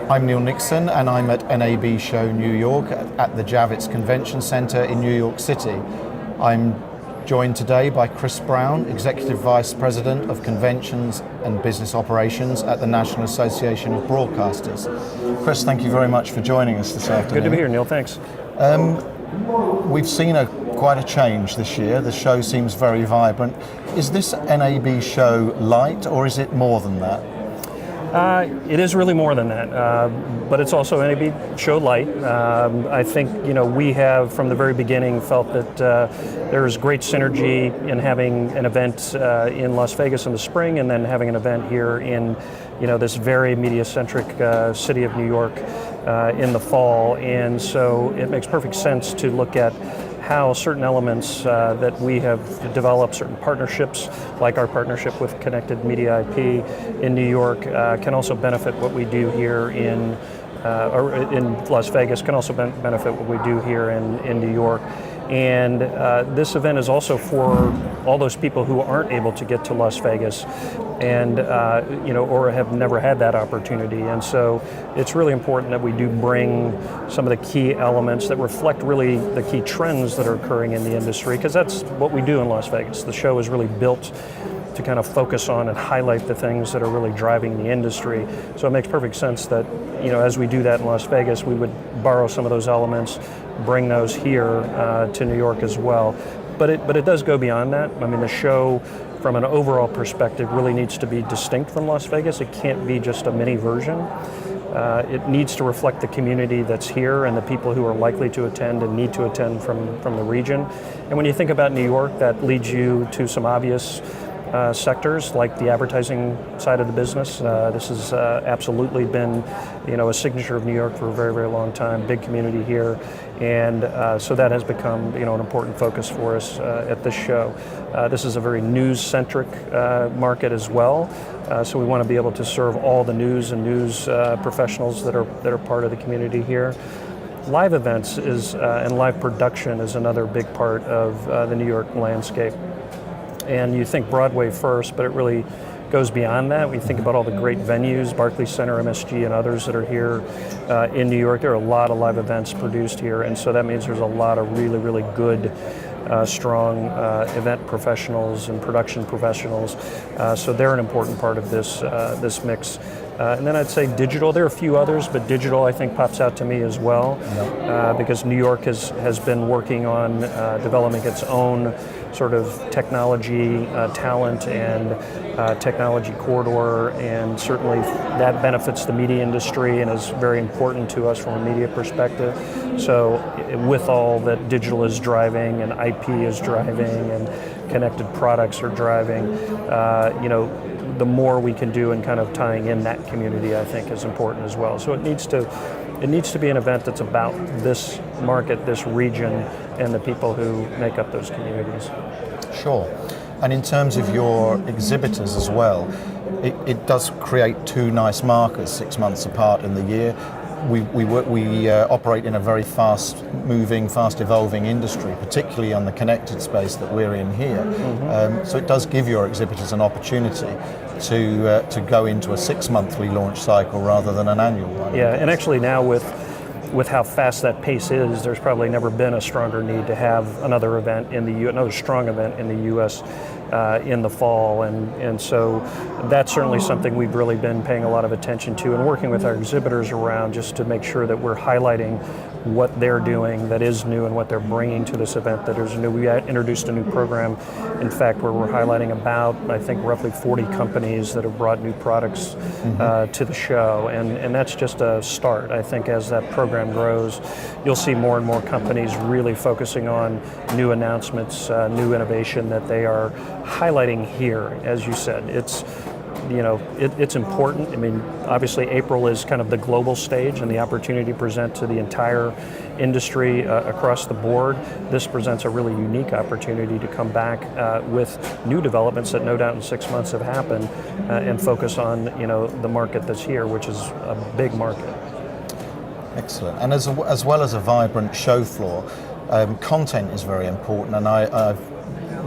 I'm Neil Nixon, and I'm at NAB Show New York at the Javits Convention Center in New York City. I'm joined today by Chris Brown, Executive Vice President of Conventions and Business Operations at the National Association of Broadcasters. Chris, thank you very much for joining us this afternoon. Good to be here, Neil. Thanks. We've seen quite a change this year. The show seems very vibrant. Is this NAB show light, or is it more than that? It is really more than that, but it's also NAB show light. I think we have from the very beginning felt that there's great synergy in having an event in Las Vegas in the spring, and then having an event here in this very media-centric city of New York in the fall. And so it makes perfect sense to look at how certain elements that we have developed, certain partnerships, like our partnership with Connected Media IP in New York, can also benefit what we do here in Las Vegas, can also benefit what we do here in New York. And this event is also for all those people who aren't able to get to Las Vegas and or have never had that opportunity. And so it's really important that we do bring some of the key elements that reflect really the key trends that are occurring in the industry, because that's what we do in Las Vegas. The show is really built to kind of focus on and highlight the things that are really driving the industry. So it makes perfect sense that, as we do that in Las Vegas, we would borrow some of those elements, bring those here to New York as well. But it does go beyond that. I mean, the show, from an overall perspective, really needs to be distinct from Las Vegas. It can't be just a mini version. It needs to reflect the community that's here and the people who are likely to attend and need to attend from the region. And when you think about New York, that leads you to some obvious sectors like the advertising side of the business. This has absolutely been, a signature of New York for a very, very long time. Big community here, and so that has become, an important focus for us at this show. This is a very news-centric market as well, so we want to be able to serve all the news and news professionals that are part of the community here. Live events and live production is another big part of the New York landscape. And you think Broadway first, but it really goes beyond that. We think about all the great venues, Barclays Center, MSG, and others that are here in New York. There are a lot of live events produced here, and so that means there's a lot of really, really good, strong event professionals and production professionals. So they're an important part of this mix. And then I'd say digital. There are a few others, but digital I think pops out to me as well, because New York has been working on developing its own sort of technology talent and technology corridor, and certainly that benefits the media industry and is very important to us from a media perspective. So with all that digital is driving and IP is driving and connected products are driving, the more we can do in kind of tying in that community, I think, is important as well. So it needs to be an event that's about this market, this region, and the people who make up those communities. Sure. And in terms of your exhibitors as well, it does create two nice markers 6 months apart in the year. We operate in a very fast-moving, fast-evolving industry, particularly on the connected space that we're in here. Mm-hmm. So it does give your exhibitors an opportunity to go into a 6-monthly launch cycle rather than an annual one. Yeah, and actually now with how fast that pace is, there's probably never been a stronger need to have another event another strong event in the U.S. In the fall, and so that's certainly something we've really been paying a lot of attention to and working with our exhibitors around, just to make sure that we're highlighting what they're doing that is new and what they're bringing to this event that is new. We introduced a new program, in fact, where we're highlighting about, I think, roughly 40 companies that have brought new products to the show, and that's just a start. I think as that program grows, you'll see more and more companies really focusing on new announcements, new innovation that they are highlighting here. As you said, it's important. I mean, obviously April is kind of the global stage and the opportunity to present to the entire industry across the board. This presents a really unique opportunity to come back with new developments that no doubt in 6 months have happened and focus on the market that's here, which is a big market. Excellent. And as well as a vibrant show floor, content is very important, and I've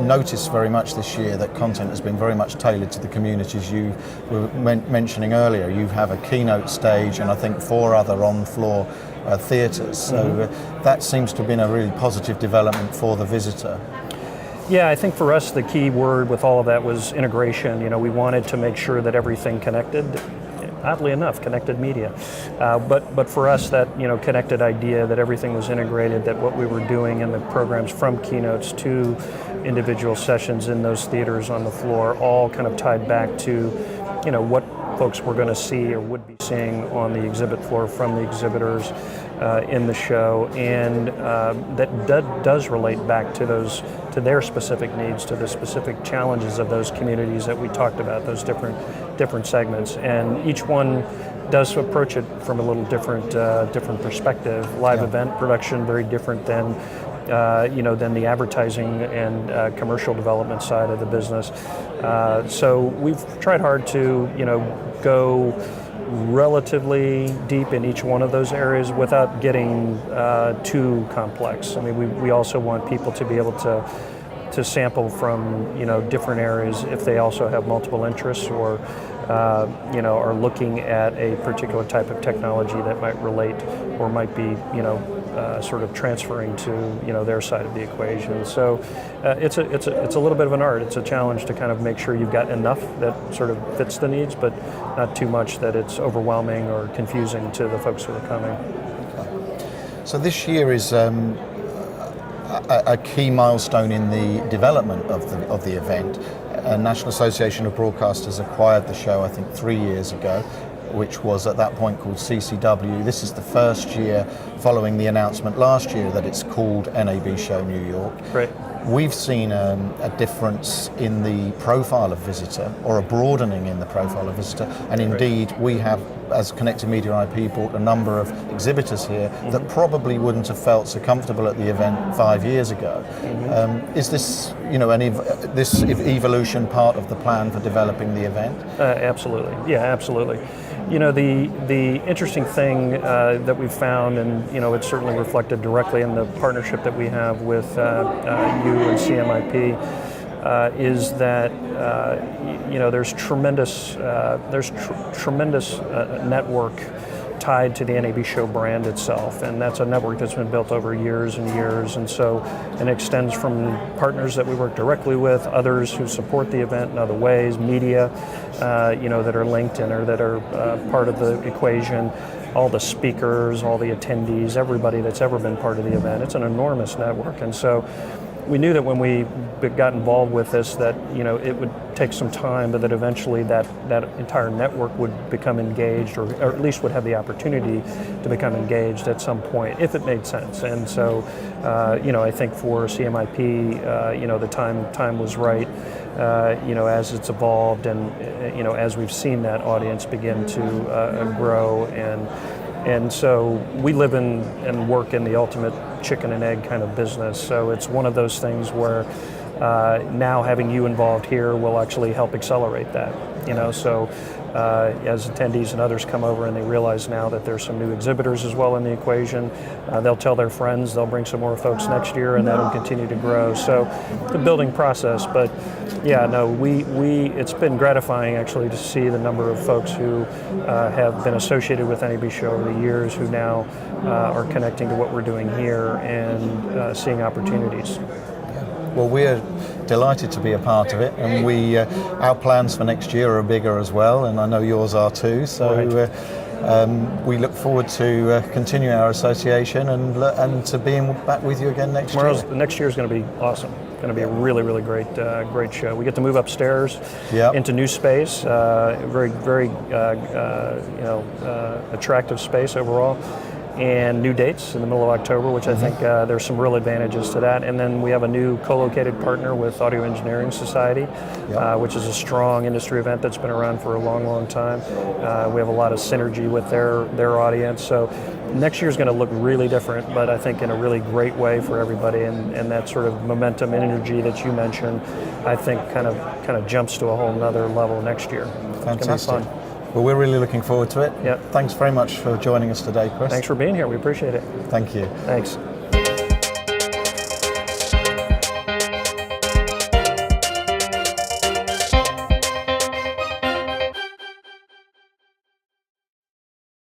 noticed very much this year that content has been very much tailored to the communities you were mentioning earlier. You have a keynote stage and I think 4 other on-floor theatres. So that seems to have been a really positive development for the visitor. Yeah, I think for us the key word with all of that was integration. We wanted to make sure that everything connected. Oddly enough, connected media. But for us, that connected idea that everything was integrated, that what we were doing in the programs from keynotes to individual sessions in those theaters on the floor, all kind of tied back to what folks were going to see or would be seeing on the exhibit floor from the exhibitors in the show, and that does relate back to their specific needs, to the specific challenges of those communities that we talked about, those different segments, and each one does approach it from a little different perspective. Live event production very different than than the advertising and commercial development side of the business. So we've tried hard to go relatively deep in each one of those areas without getting too complex. I mean, we also want people to be able to sample from different areas if they also have multiple interests or are looking at a particular type of technology that might relate or might be sort of transferring to their side of the equation. So it's a little bit of an art. It's a challenge to kind of make sure you've got enough that sort of fits the needs, but not too much that it's overwhelming or confusing to the folks who are coming. Okay. So this year is a key milestone in the development of the event. A National Association of Broadcasters acquired the show, I think, 3 years ago, which was at that point called CCW. This is the first year following the announcement last year that it's called NAB Show New York. Right. We've seen a difference in the profile of visitor, or a broadening in the profile of visitor, and indeed we have, as Connected Media IP, brought a number of exhibitors here that probably wouldn't have felt so comfortable at the event 5 years ago. Is this, this evolution part of the plan for developing the event? Absolutely. Yeah, absolutely. The interesting thing that we've found, and it's certainly reflected directly in the partnership that we have with you and CMIP, is that there's tremendous network tied to the NAB Show brand itself, and that's a network that's been built over years and years, and it extends from partners that we work directly with, others who support the event in other ways, media, that are linked in or that are part of the equation, all the speakers, all the attendees, everybody that's ever been part of the event. It's an enormous network, and so we knew that when we got involved with this that it would take some time, but that eventually that entire network would become engaged, or at least would have the opportunity to become engaged at some point if it made sense. And so I think for CMIP the time was right, as it's evolved and as we've seen that audience begin to grow, and so we live in and work in the ultimate chicken and egg kind of business. So it's one of those things where now having you involved here will actually help accelerate that. So as attendees and others come over and they realize now that there's some new exhibitors as well in the equation, they'll tell their friends, they'll bring some more folks next year, and that'll continue to grow. So it's a building process, but it's been gratifying actually to see the number of folks who have been associated with NAB Show over the years who now are connecting to what we're doing here and seeing opportunities. Well, we're delighted to be a part of it, and our plans for next year are bigger as well, and I know yours are too. So we look forward to continuing our association and to being back with you again next year. Next year is going to be awesome. Going to be a really, really great show. We get to move upstairs into new space, very, very attractive space overall, and new dates in the middle of October, which I think there's some real advantages to that. And then we have a new co-located partner with Audio Engineering Society, which is a strong industry event that's been around for a long, long time. We have a lot of synergy with their audience. So next year is going to look really different, but I think in a really great way for everybody. And that sort of momentum and energy that you mentioned, I think kind of jumps to a whole nother level next year. Fantastic. It's going to be fun. Well, we're really looking forward to it. Yep. Thanks very much for joining us today, Chris. Thanks for being here. We appreciate it. Thank you. Thanks.